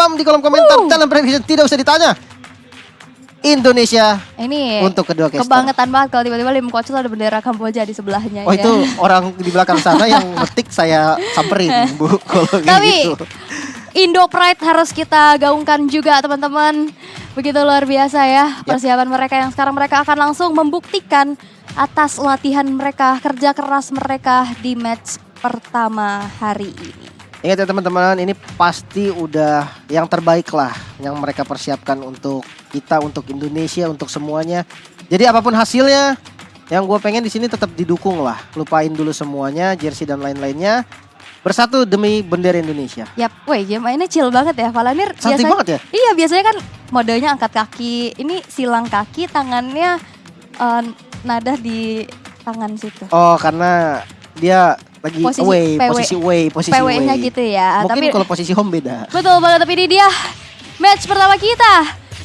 spam di kolom komentar. Dalam prediction tidak usah ditanya. Indonesia Ini untuk kedua caster. kebangetan banget kalau tiba-tiba Lim Kochel ada bendera Kamboja di sebelahnya. Oh ya. itu orang di belakang sana yang ngetik saya samperin Bu kalau kayak Tapi gitu. Indo Pride harus kita gaungkan juga teman-teman. Begitu luar biasa ya persiapan mereka yang sekarang mereka akan langsung membuktikan atas latihan mereka, kerja keras mereka di match pertama hari ini. Ingat ya teman-teman, ini pasti udah yang terbaik lah yang mereka persiapkan untuk kita, untuk Indonesia, untuk semuanya. Jadi apapun hasilnya, yang gue pengen di sini tetap didukung lah. Lupain dulu semuanya, jersey dan lain-lainnya. Bersatu demi bendera Indonesia. Yap, woi game mainnya chill banget ya. Valanir Santai biasanya, banget ya? Iya biasanya kan modenya angkat kaki, ini silang kaki, tangannya nada di tangan situ. Oh karena dia lagi Posisi away, PW. posisi away, posisi PW-nya away. gitu ya. Mungkin Tapi kalau posisi home beda. betul banget, tapi ini dia match pertama kita.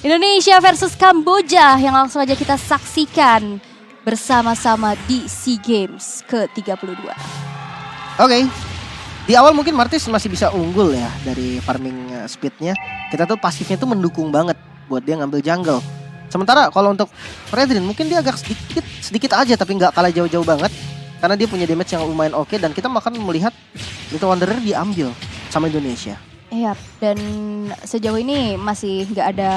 Indonesia versus Kamboja yang langsung aja kita saksikan bersama-sama di SEA Games ke-32. Oke. Di awal mungkin Martis masih bisa unggul ya dari farming speednya. Kita tuh pasifnya tuh mendukung banget buat dia ngambil jungle. Sementara kalau untuk Fredrin mungkin dia agak sedikit aja tapi nggak kalah jauh-jauh banget. Karena dia punya damage yang lumayan oke dan kita bahkan melihat Little Wanderer diambil sama Indonesia. Iya, dan sejauh ini masih nggak ada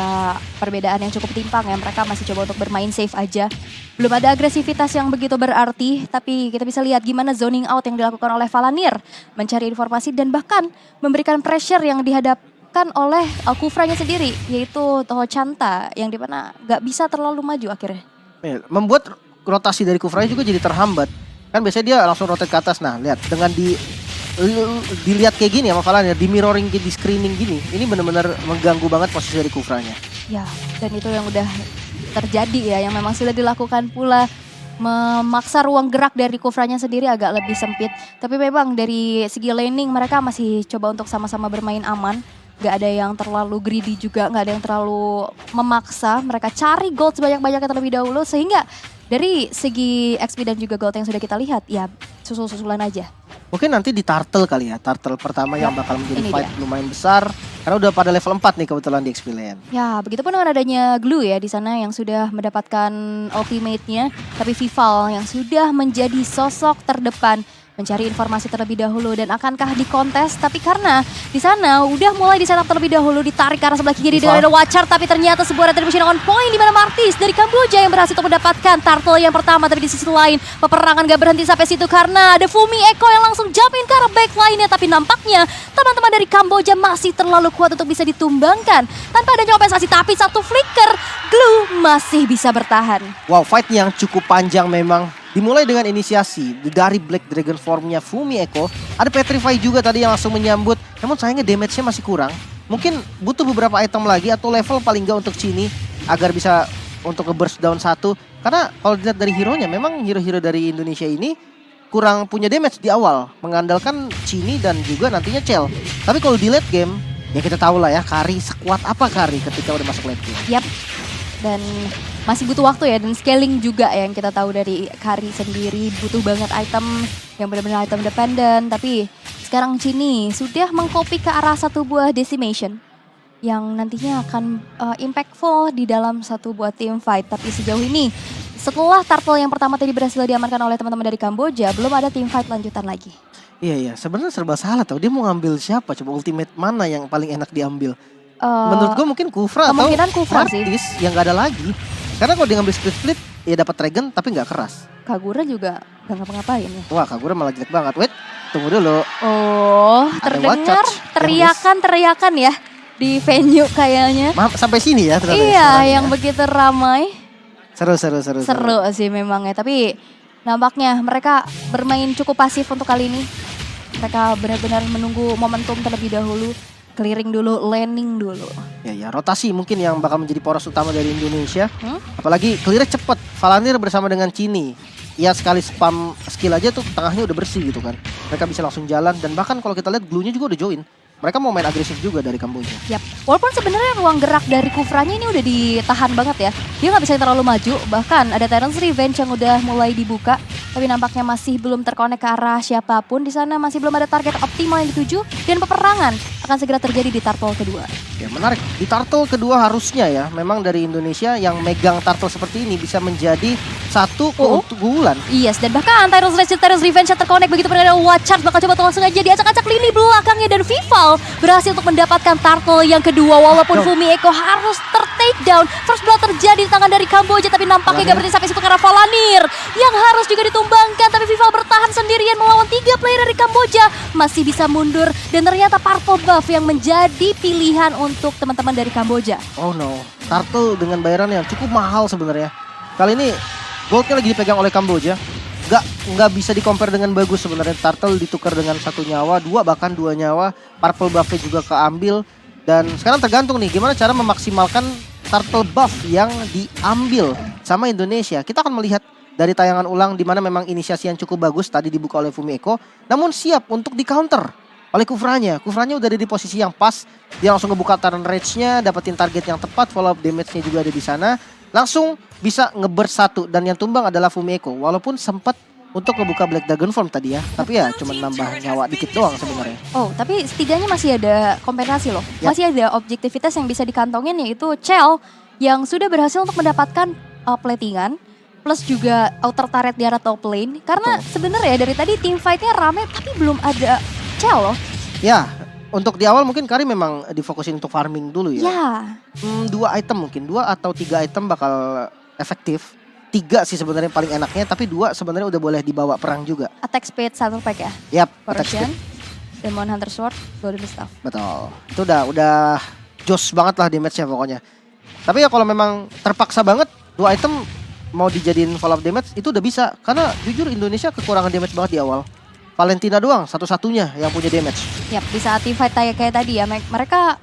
perbedaan yang cukup timpang ya. Mereka masih coba untuk bermain safe aja. Belum ada agresivitas yang begitu berarti, tapi kita bisa lihat gimana zoning out yang dilakukan oleh Valanir. Mencari informasi dan bahkan memberikan pressure yang dihadapkan oleh Kufranya sendiri, yaitu Toho Chanta, yang dimana nggak bisa terlalu maju akhirnya. Membuat rotasi dari Kufranya juga jadi terhambat. Kan biasanya dia langsung rotate ke atas. Nah lihat dengan dilihat kayak gini sama Valanir, di mirroring, di screening gini, ini benar-benar mengganggu banget posisi dari Kufranya. Ya, dan itu yang udah terjadi ya, yang memang sudah dilakukan pula, memaksa ruang gerak dari Kufranya sendiri agak lebih sempit. Tapi memang dari segi laning mereka masih coba untuk sama-sama bermain aman. Gak ada yang terlalu greedy juga, gak ada yang terlalu memaksa. Mereka cari gold sebanyak-banyaknya terlebih dahulu, sehingga dari segi XP dan juga gold yang sudah kita lihat, ya susul-susulan aja. Mungkin nanti di Turtle kali ya, Turtle pertama yang bakal menjadi ini fight dia. lumayan besar. Karena udah pada level 4 nih kebetulan di XP Lane. Ya, begitupun dengan adanya Glue ya di sana yang sudah mendapatkan ultimate-nya, tapi Vival yang sudah menjadi sosok terdepan mencari informasi terlebih dahulu dan akankah dikontes, tapi karena di sana udah mulai di setup terlebih dahulu, ditarik ke arah sebelah kiri dengan ada Watcher, tapi ternyata sebuah retribution on point di mana Martis dari Kamboja yang berhasil untuk mendapatkan Turtle yang pertama. Tapi di sisi lain peperangan gak berhenti sampai situ karena ada Fumi Eko yang langsung jump in ke arah backline-nya, tapi nampaknya teman-teman dari Kamboja masih terlalu kuat untuk bisa ditumbangkan tanpa adanya kompensasi. Tapi satu flicker, Glue masih bisa bertahan. Wow, fight yang cukup panjang memang. Dimulai dengan inisiasi dari Black Dragon formnya Fumi Eko. Ada Petrify juga tadi yang langsung menyambut. Namun sayangnya damage-nya masih kurang. Mungkin butuh beberapa item lagi atau level paling nggak untuk Chini agar bisa untuk nge-burst down satu. Karena kalau dilihat dari hero-nya, memang hero-hero dari Indonesia ini kurang punya damage di awal. Mengandalkan Chini dan juga nantinya Chell. Tapi kalau di late game, ya kita tahu lah ya Kari sekuat apa Kari ketika udah masuk late game. Yap. Dan masih butuh waktu ya, dan scaling juga ya yang kita tahu dari Kari sendiri, butuh banget item yang benar-benar item dependent. Tapi sekarang Chini sudah mengcopy ke arah satu buah decimation yang nantinya akan impactful di dalam satu buah team fight. Tapi sejauh ini setelah Turtle yang pertama tadi berhasil diamankan oleh teman-teman dari Kamboja, belum ada team fight lanjutan lagi. Iya, sebenarnya serba salah tau. Dia mau ngambil siapa? Coba ultimate mana yang paling enak diambil? Menurut gue mungkin Kufra atau Martis yang gak ada lagi. Karena kalau dia ngambil split ya dapat Dragon tapi gak keras. Kagura juga gak ngapa-ngapain ya. Wah, Kagura malah jelek banget. Wait, tunggu dulu. Oh, terdengar teriakan ya di venue kayaknya. Maaf, sampai sini ya. Iya, yang begitu ramai. Seru sih memang ya. Tapi nampaknya mereka bermain cukup pasif untuk kali ini. Mereka benar-benar menunggu momentum terlebih dahulu. Clearing dulu, laning dulu. Ya, rotasi mungkin yang bakal menjadi poros utama dari Indonesia. Apalagi clear cepet. Valanir bersama dengan Chini. Ya sekali spam skill aja tuh tengahnya udah bersih gitu kan. Mereka bisa langsung jalan dan bahkan kalau kita lihat Glue-nya juga udah join. Mereka mau main agresif juga dari Kamboja. Yap. Walaupun sebenarnya ruang gerak dari Kufranya ini udah ditahan banget ya. Dia nggak bisa terlalu maju. Bahkan ada Tyrant's Revenge yang udah mulai dibuka. Tapi nampaknya masih belum terkonek ke arah siapapun. Di sana masih belum ada target optimal yang dituju. Dan peperangan akan segera terjadi di Turtle kedua. Ya menarik, di turtle kedua harusnya ya, memang dari Indonesia yang megang turtle seperti ini bisa menjadi satu keunggulan. Yes, dan bahkan Tyrus Revenge yang terkonek begitu dengan Watchard bakal coba langsung aja diacak-acak lini belakangnya dan Vival berhasil untuk mendapatkan turtle yang kedua walaupun Fumi Eko harus ter-takedown. First blood terjadi di tangan dari Kamboja tapi nampaknya gak berarti sampai situ karena Valanir yang harus juga ditumbangkan, tapi Vival bertahan sendirian melawan 3 player dari Kamboja, masih bisa mundur dan ternyata purple buff yang menjadi pilihan untuk teman-teman dari Kamboja. Oh no, turtle dengan bayaran yang cukup mahal sebenarnya. Kali ini goldnya lagi dipegang oleh Kamboja. Nggak bisa di-compare dengan bagus sebenarnya. Turtle ditukar dengan 1 nyawa, 2 bahkan 2 nyawa. Purple buffnya juga keambil. Dan sekarang tergantung nih gimana cara memaksimalkan turtle buff yang diambil sama Indonesia. Kita akan melihat dari tayangan ulang di mana memang inisiasi yang cukup bagus tadi dibuka oleh Fumi Eko, namun siap untuk di-counter oleh Kufranya. Kufranya udah ada di posisi yang pas. Dia langsung ngebuka turn range-nya, dapetin target yang tepat, follow up damage-nya juga ada di sana. Langsung bisa ngeburst 1 dan yang tumbang adalah Fumi Eko. Walaupun sempat untuk ngebuka Black Dragon Form tadi ya, tapi ya cuma nambah nyawa dikit doang sebenarnya. Oh, tapi setidaknya masih ada kompensasi loh. Ya. Masih ada objektivitas yang bisa dikantongin, yaitu Chell yang sudah berhasil untuk mendapatkan platingan plus juga outer turret di arah top lane. Karena sebenarnya dari tadi team fight-nya rame tapi belum ada Chell loh. Ya, untuk di awal mungkin Kari memang difokusin untuk farming dulu ya. Ya. 2 item mungkin, 2 atau 3 item bakal efektif. 3 sih sebenarnya paling enaknya, tapi 2 sebenarnya udah boleh dibawa perang juga. Attack speed 1 pack ya. Yap, attack Corrosion, speed. Demon Hunter Sword, Golden Staff. Betul. Itu udah jos banget lah damage-nya pokoknya. Tapi ya kalau memang terpaksa banget 2 item mau dijadiin follow up damage itu udah bisa. Karena jujur Indonesia kekurangan damage banget di awal. Valentina doang satu-satunya yang punya damage. Yap, di saat team fight kayak tadi ya, mereka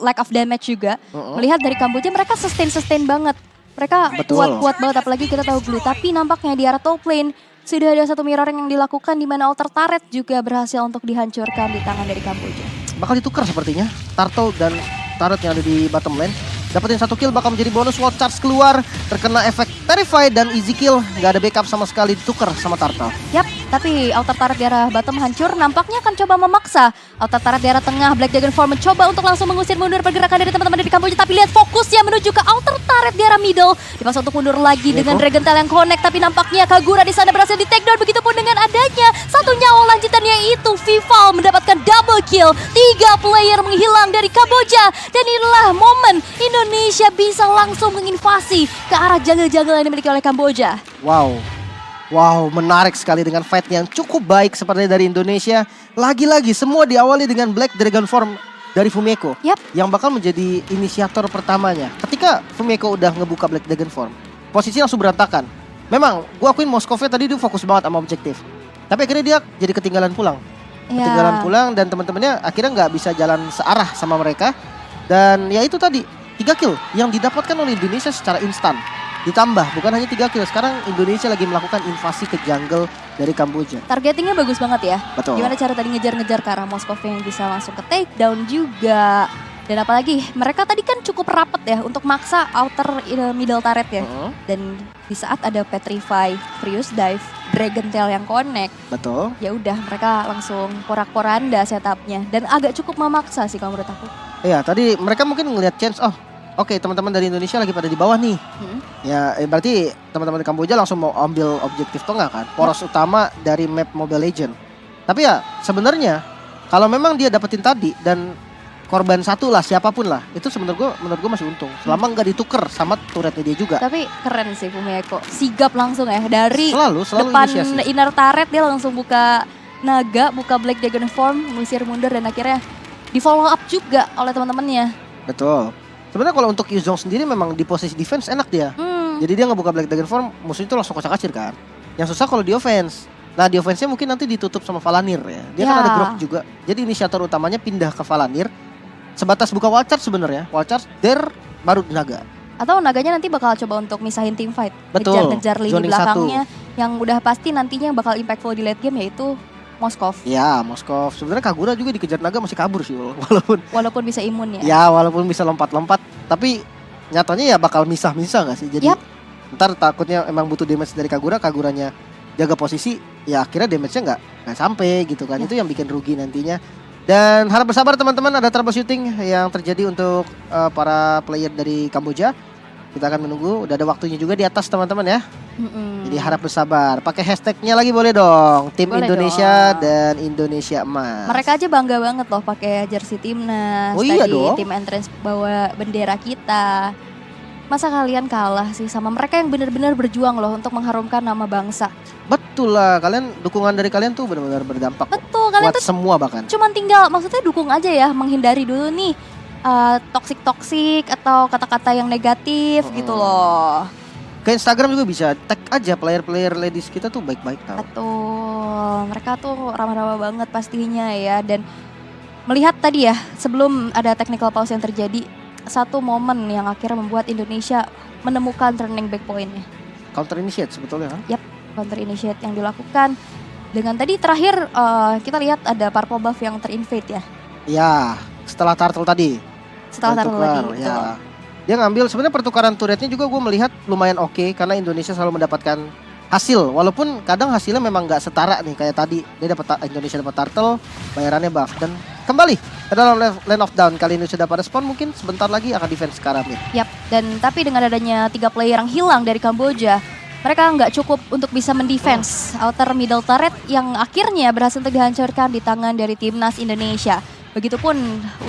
lack of damage juga. Melihat dari Kamboja mereka sustain banget. Mereka Betul. kuat banget, apalagi kita tahu Blue. Tapi nampaknya di arah top lane sudah ada satu mirroring yang dilakukan di mana outer turret juga berhasil untuk dihancurkan di tangan dari Kamboja. Bakal ditukar sepertinya. Turtle dan turret yang ada di bottom lane. Dapetin 1 kill bakal menjadi bonus. Wall charge keluar, terkena efek Terrify dan easy kill. Gak ada backup sama sekali, ditukar sama Turtle. Yap, tapi outer turret di arah bottom hancur, nampaknya akan coba memaksa. Outer turret di arah tengah, Black Dragon Form mencoba untuk langsung mengusir mundur pergerakan dari teman-teman dari Kamboja. Tapi lihat fokusnya menuju ke outer turret di arah middle. Dipaksa untuk mundur lagi dengan Dragon Tail yang connect. Tapi nampaknya Kagura di sana berhasil di takedown. Begitupun dengan adanya 1 nyawa lanjutannya, yaitu Vival mendapatkan double kill. 3 player menghilang dari Kamboja. Dan inilah momen Indonesia bisa langsung menginvasi ke arah jungle-jungle yang dimiliki oleh Kamboja. Wow, menarik sekali dengan fight yang cukup baik seperti dari Indonesia. Lagi-lagi semua diawali dengan Black Dragon Form dari Fumi Eko. Yap. Yang bakal menjadi inisiator pertamanya. Ketika Fumi Eko udah ngebuka Black Dragon Form, posisi langsung berantakan. Memang, gua akuin Moskovnya tadi dia fokus banget sama objektif. Tapi akhirnya dia jadi ketinggalan pulang. Ketinggalan pulang dan teman-temannya akhirnya nggak bisa jalan searah sama mereka. Dan ya itu tadi, 3 kill yang didapatkan oleh Indonesia secara instan. Ditambah, bukan hanya 3 kill, sekarang Indonesia lagi melakukan invasi ke jungle dari Kamboja. Targetingnya bagus banget ya. Betul. Gimana cara tadi ngejar-ngejar ke arah Moskov yang bisa langsung ke takedown juga. Dan apalagi mereka tadi kan cukup rapet ya untuk maksa outer middle turret ya. Dan di saat ada Petrify, Furious Dive, Dragon Tail yang connect. Betul. Ya udah mereka langsung porak-poranda setupnya. Dan agak cukup memaksa sih kalau menurut aku. Iya, tadi mereka mungkin ngelihat chance, oke, teman-teman dari Indonesia lagi pada di bawah nih. Ya, berarti teman-teman di Kamboja langsung mau ambil objektif tengah kan. Poros utama dari map Mobile Legend. Tapi ya sebenarnya kalau memang dia dapetin tadi dan korban 1 lah, siapapun lah, itu menurut gue masih untung. Selama nggak ditukar sama turretnya dia juga. Tapi keren sih Fumi Eko. Sigap langsung ya dari Selalu depan inisiasi. inner turret dia langsung buka naga, buka Black Dragon Form, mengusir mundur dan akhirnya di follow up juga oleh teman-temannya. Betul. Sebenarnya kalau untuk Yuzong sendiri memang di posisi defense enak dia. Jadi dia ngebuka Black Dragon Form, musuh itu langsung kocak-kacir kan. Yang susah kalau di offense. Nah di offense-nya mungkin nanti ditutup sama Valanir ya. Dia kan ada Grok juga. Jadi inisiator utamanya pindah ke Valanir. Sebatas buka Wall Charge sebenarnya. Wall Charge, baru naga. Atau naganya nanti bakal coba untuk misahin team fight. Betul. Ngejar-ngejar lini Zoning belakangnya. Yang udah pasti nantinya bakal impactful di late game yaitu Moskov. Ya, Moskov. Sebenarnya Kagura juga dikejar naga masih kabur sih Walaupun bisa imun ya. Ya, walaupun bisa lompat-lompat, tapi nyatanya ya bakal misah-misah gak sih? Jadi ntar takutnya emang butuh damage dari Kaguranya jaga posisi, ya akhirnya damage-nya nggak sampai gitu kan. Itu yang bikin rugi nantinya. Dan harap bersabar teman-teman, ada troubleshooting yang terjadi untuk para player dari Kamboja. Kita akan menunggu, udah ada waktunya juga di atas teman-teman ya. Jadi harap bersabar. Pakai hashtagnya lagi boleh dong. Tim Boleh Indonesia dong. dan Indonesia Emas. Mereka aja bangga banget loh pakai jersey timnas. Oh iya Tadi dong. tim entrance bawa bendera kita. Masa kalian kalah sih sama mereka yang benar-benar berjuang loh untuk mengharumkan nama bangsa. Betul lah, dukungan dari kalian tuh benar-benar berdampak. Betul, kalian Buat tuh semua bahkan. cuman tinggal maksudnya dukung aja ya, menghindari dulu nih toksik-toksik atau kata-kata yang negatif gitu loh. Ke Instagram juga bisa tag aja player-player ladies kita tuh baik-baik tau. Betul, mereka tuh ramah-ramah banget pastinya ya. Dan melihat tadi ya, sebelum ada technical pause yang terjadi, satu momen yang akhirnya membuat Indonesia menemukan turning back point-nya. Counter initiate sebetulnya kan. Counter initiate yang dilakukan. Dengan tadi terakhir kita lihat ada purple buff yang terinvade ya. Ya, setelah turtle tadi. Setelah taruh Bertukar, lagi. Betul. ya. Dia ngambil sebenarnya pertukaran turretnya juga gue melihat lumayan oke karena Indonesia selalu mendapatkan hasil walaupun kadang hasilnya memang nggak setara nih kayak tadi dia dapat Indonesia dapat turtle bayarannya buff dan kembali ke dalam lane of down kali ini sudah pada spawn mungkin sebentar lagi akan defense ke arah mid. Yap, dan tapi dengan adanya 3 player yang hilang dari Kamboja, mereka nggak cukup untuk bisa mendefense outer middle turret yang akhirnya berhasil untuk dihancurkan di tangan dari timnas Indonesia. Begitupun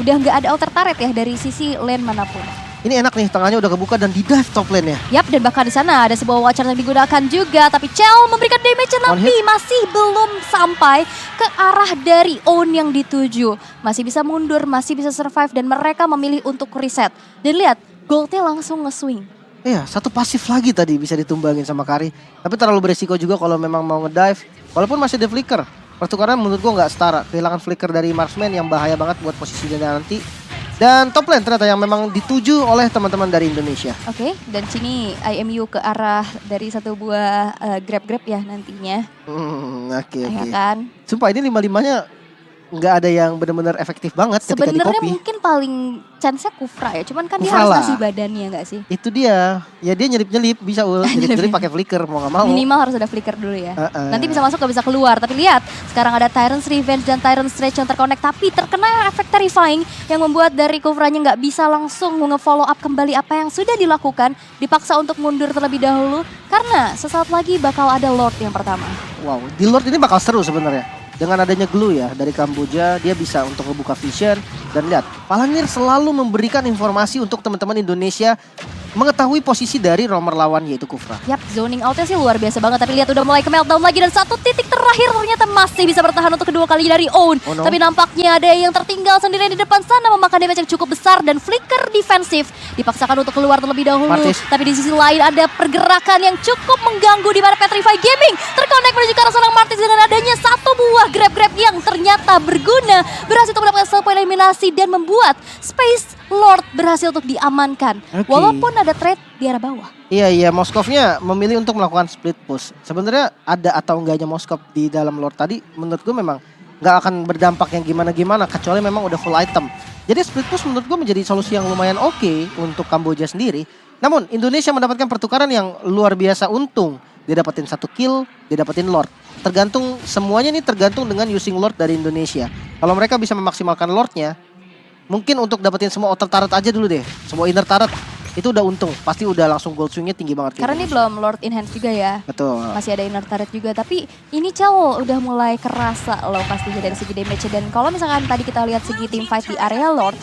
udah nggak ada outer turret ya dari sisi lane manapun. Ini enak nih tengahnya udah kebuka dan di dive top lane nya. Yap, dan bahkan di sana ada sebuah watcher yang digunakan juga, tapi Chell memberikan damage tapi masih belum sampai ke arah dari Own yang dituju. Masih bisa mundur, masih bisa survive dan mereka memilih untuk reset. Dan lihat, goldnya langsung nge-swing. Iya, satu pasif lagi tadi bisa ditumbangin sama Kari. Tapi terlalu beresiko juga kalau memang mau ngedive. Walaupun masih ada flicker. Pertukaran menurut gua nggak setara. Kehilangan flicker dari marksman yang bahaya banget buat posisinya nanti. Dan top lane ternyata yang memang dituju oleh teman-teman dari Indonesia. Oke, dan sini IMU ke arah dari satu buah grab-grab ya nantinya. Oke. Ya kan? Sumpah ini 5-5-nya nggak ada yang benar-benar efektif banget ketika di Sebenarnya copy. mungkin paling chance-nya Kufra ya, cuman kan dia Kufra harus lah. ngasih badannya nggak sih? Itu dia. Ya dia nyelip-nyelip bisa nyelip-nyelip pakai flicker mau nggak mau. Minimal harus ada flicker dulu ya. Nanti Nanti bisa masuk gak bisa keluar. Tapi lihat, sekarang ada Tyrant's Revenge dan Tyrant's Stretch yang terkonek. Tapi terkena efek Terrifying yang membuat dari Kufranya nggak bisa langsung nge-follow up kembali apa yang sudah dilakukan. Dipaksa untuk mundur terlebih dahulu. Karena sesaat lagi bakal ada Lord yang pertama. Wow, di Lord ini bakal seru sebenarnya. Dengan adanya glue ya dari Kamboja, dia bisa untuk membuka vision. Dan lihat, Palanir selalu memberikan informasi untuk teman-teman Indonesia mengetahui posisi dari romer lawan yaitu Kufra. Yap, zoning outnya sih luar biasa banget. Tapi lihat udah mulai ke meltdown lagi. Dan satu titik terakhir ternyata masih bisa bertahan untuk kedua kali dari Own. Oh no. Tapi nampaknya ada yang tertinggal sendirian di depan sana memakan damage yang cukup besar. Dan flicker defensif dipaksakan untuk keluar terlebih dahulu. Martis. Tapi di sisi lain ada pergerakan yang cukup mengganggu di mana Petrify Gaming terkonek menuju ke arah seorang Martis dengan adanya satu buah grab-grab yang ternyata berguna. Berhasil untuk mendapatkan satu poin eliminasi dan membuat Space Lord berhasil untuk diamankan. Oke. Walaupun ada trade di arah bawah. Iya, Moskovnya memilih untuk melakukan split push. Sebenarnya ada atau enggaknya Moskov di dalam Lord tadi menurut gue memang nggak akan berdampak yang gimana-gimana kecuali memang udah full item. Jadi split push menurut gue menjadi solusi yang lumayan oke untuk Kamboja sendiri. Namun Indonesia mendapatkan pertukaran yang luar biasa untung. Dia dapetin 1 kill, dia dapetin Lord. Tergantung semuanya nih tergantung dengan using Lord dari Indonesia. Kalau mereka bisa memaksimalkan Lordnya, mungkin untuk dapetin semua outer turret aja dulu deh. Semua inner turret itu udah untung. Pasti udah langsung gold swingnya tinggi banget. Karena ini belum Lord Enhance juga ya. Betul. Masih ada inner turret juga. Tapi ini Chow udah mulai kerasa loh pastinya dari segi damage. Dan kalau misalkan tadi kita lihat segi team fight di area Lord,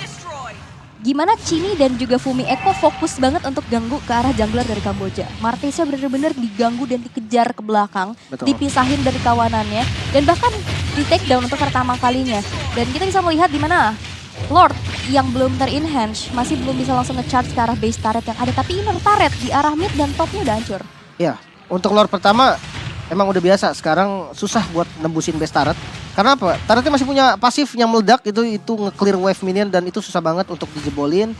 gimana Chini dan juga Fumi Eko fokus banget untuk ganggu ke arah jungler dari Kamboja. Martesnya bener-bener diganggu dan dikejar ke belakang. Betul. Dipisahin dari kawanannya. Dan bahkan di take down untuk pertama kalinya. Dan kita bisa melihat di mana Lord yang belum ter-enhance masih belum bisa langsung nge-charge ke arah base turret yang ada. Tapi inner turret di arah mid dan topnya udah hancur. Ya, untuk Lord pertama emang udah biasa. Sekarang susah buat nembusin base turret. Karena apa? Turretnya masih punya pasif yang meledak itu nge-clear wave minion dan itu susah banget untuk dijebolin.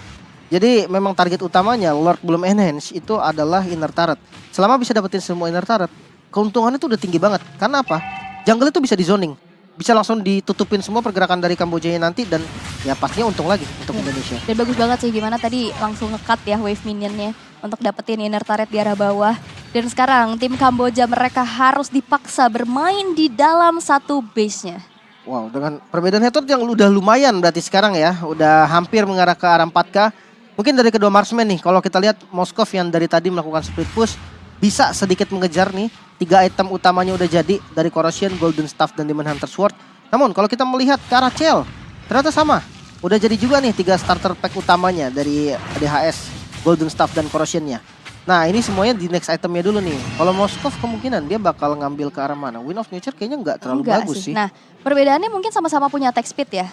Jadi memang target utamanya Lord belum enhance itu adalah inner turret. Selama bisa dapetin semua inner turret, keuntungannya tuh udah tinggi banget. Karena apa? Jungle itu bisa di zoning. Bisa langsung ditutupin semua pergerakan dari Kamboja nanti dan ya pastinya untung lagi untuk Indonesia. Dan bagus banget sih gimana tadi langsung nge-cut ya wave minionnya untuk dapetin inner turret di arah bawah. Dan sekarang tim Kamboja mereka harus dipaksa bermain di dalam satu base-nya. Wow, dengan perbedaan headshot yang udah lumayan berarti sekarang ya. Udah hampir mengarah ke arah 4K. Mungkin dari kedua marksman nih, kalau kita lihat Moskov yang dari tadi melakukan split push, bisa sedikit mengejar nih. 3 item utamanya udah jadi dari Corrosion, Golden Staff, dan Demon Hunter Sword. Namun kalau kita melihat ke arah Chell, ternyata sama. Udah jadi juga nih 3 starter pack utamanya dari DHS, Golden Staff, dan Corrosionnya. Nah ini semuanya di next itemnya dulu nih. Kalau Moskov kemungkinan dia bakal ngambil ke arah mana? Wind of Nature kayaknya nggak terlalu Enggak bagus sih. Nah, perbedaannya mungkin sama-sama punya attack speed ya.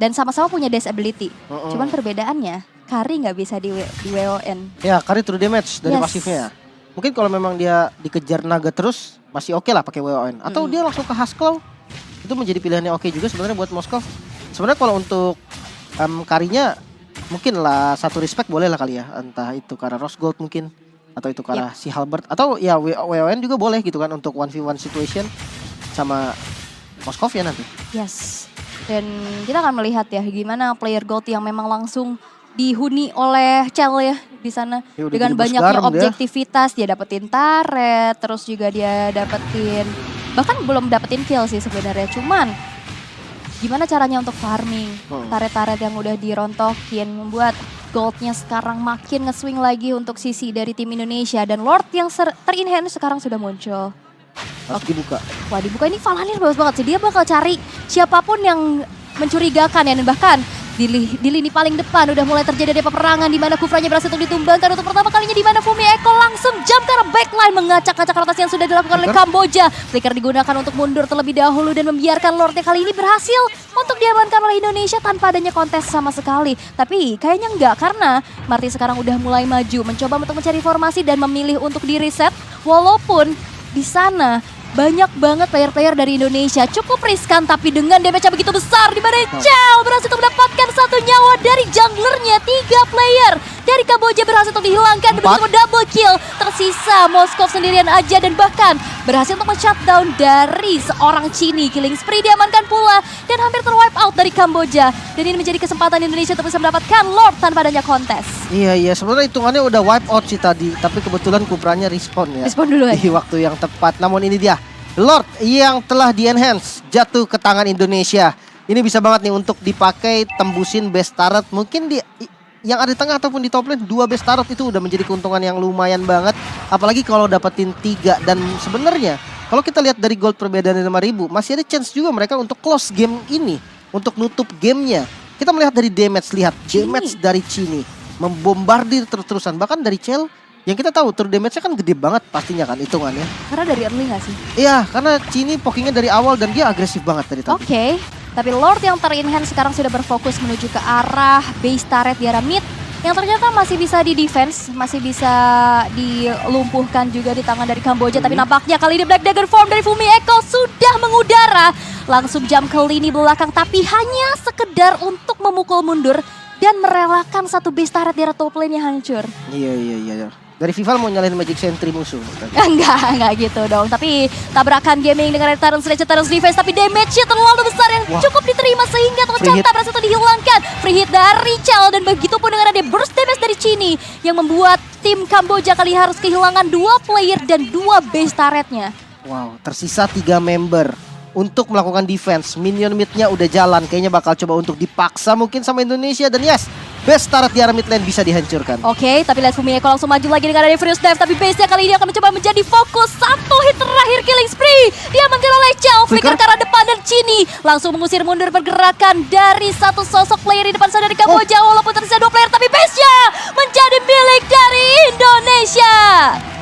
Dan sama-sama punya dash ability. Cuman perbedaannya, Kari nggak bisa di WON. Ya, Kari true damage dari Yes. pasifnya. Mungkin kalau memang dia dikejar naga terus, masih oke lah pakai WON. Atau dia langsung ke Huskclaw, itu menjadi pilihan yang oke juga sebenarnya buat Moskov. Sebenarnya kalau untuk Karinya, mungkin lah satu respect boleh lah kali ya. Entah itu karena Rose Gold mungkin. Atau itu karena si Halberd. Atau ya WON juga boleh gitu kan untuk 1v1 situation sama Moskov ya nanti. Yes. Dan kita akan melihat ya gimana player gold yang memang langsung dihuni oleh Chell ya di sana. Ya, udah Dengan jadi bos banyaknya garam dia. objektivitas, dia dapetin turret, terus juga dia dapetin, bahkan belum dapetin kill sih sebenarnya. Cuman gimana caranya untuk farming turret-turret yang udah dirontokin, membuat goldnya sekarang makin nge-swing lagi untuk sisi dari tim Indonesia. Dan Lord yang ter-enhance sekarang sudah muncul. Harus dibuka. Wah dibuka, ini Valanir bagus banget sih. Dia bakal cari siapapun yang mencurigakan ya. Dan bahkan di lini paling depan udah mulai terjadi ada peperangan di mana Kufranya berhasil untuk ditumbangkan untuk pertama kalinya, di mana Fumi Eko langsung jump ke arah backline mengacak-acak rotasi yang sudah dilakukan oleh Kamboja. Flicker digunakan untuk mundur terlebih dahulu dan membiarkan Lordnya kali ini berhasil untuk diamankan oleh Indonesia tanpa adanya kontes sama sekali. Tapi kayaknya enggak, karena Marty sekarang udah mulai maju mencoba untuk mencari formasi dan memilih untuk di reset, walaupun di sana banyak banget player-player dari Indonesia. Cukup riskan tapi dengan damage begitu besar, di mana Chell berhasil untuk mendapatkan 1 nyawa dari junglernya. 3 player dari Kamboja berhasil untuk dihilangkan, begitu double kill. Tersisa Moskov sendirian aja dan bahkan berhasil untuk men-shutdown dari seorang Chini. Killing spree diamankan pula dan hampir ter-wipe out dari Kamboja. Dan ini menjadi kesempatan Indonesia untuk bisa mendapatkan Lord tanpa adanya kontes. Iya, sebenarnya hitungannya udah wipe out sih tadi. Tapi kebetulan Kubranya respon ya. Respon dulu aja. Di waktu yang tepat. Namun ini dia, Lord yang telah di-enhance jatuh ke tangan Indonesia. Ini bisa banget nih untuk dipakai tembusin base turret. Mungkin di yang ada di tengah ataupun di top lane, 2 base turret itu udah menjadi keuntungan yang lumayan banget. Apalagi kalau dapetin 3. Dan sebenarnya kalau kita lihat dari gold perbedaan 5.000, masih ada chance juga mereka untuk close game ini, untuk nutup gamenya. Kita melihat dari damage, lihat damage dari Chini membombardir terus-terusan. Bahkan dari Chell yang kita tahu true damage-nya kan gede banget pastinya kan hitungannya. Karena dari early gak sih? Iya, karena Chini pokingnya dari awal dan dia agresif banget dari tadi. Oke, tapi Lord yang ter-enhance sekarang sudah berfokus menuju ke arah base turret di arah mid, yang ternyata masih bisa di defense, masih bisa dilumpuhkan juga di tangan dari Kamboja. Tapi nampaknya kali ini Black Dagger Form dari Fumi Eko sudah mengudara, langsung jump ke lini belakang, tapi hanya sekedar untuk memukul mundur dan merelakan 1 base turret di arah top lane yang hancur. Iya. Dari Vival mau nyalain Magic Sentry musuh. Enggak gitu dong. Tapi tabrakan gaming dengan Tyrant Sledge, Tyrant Defense, tapi damage-nya terlalu besar yang cukup diterima sehingga ternyata berhasil dihilangkan. Free hit dari Chell dan begitu pun dengan ada burst damage dari Chini yang membuat tim Kamboja kali harus kehilangan 2 player dan 2 base turretnya. Wow, tersisa 3 member untuk melakukan defense. Minion mid-nya udah jalan, kayaknya bakal coba untuk dipaksa mungkin sama Indonesia. Dan yes, base turret di arah mid lane bisa dihancurkan. Oke, tapi lihat Fumi Eko langsung maju lagi dengan ada Furious Dive, tapi base-nya kali ini akan mencoba menjadi fokus. 1 hit terakhir killing spree diamankan oleh Chell. Flicker ke arah depan dan Chini langsung mengusir mundur pergerakan dari 1 sosok player di depan sana dari Kamboja. Walaupun tersisa 2 player, tapi base-nya menjadi milik dari Indonesia.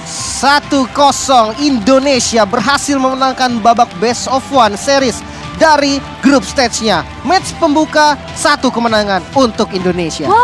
1-0 Indonesia berhasil memenangkan babak best of 1 series dari grup stage-nya. Match pembuka 1 kemenangan untuk Indonesia. Wah,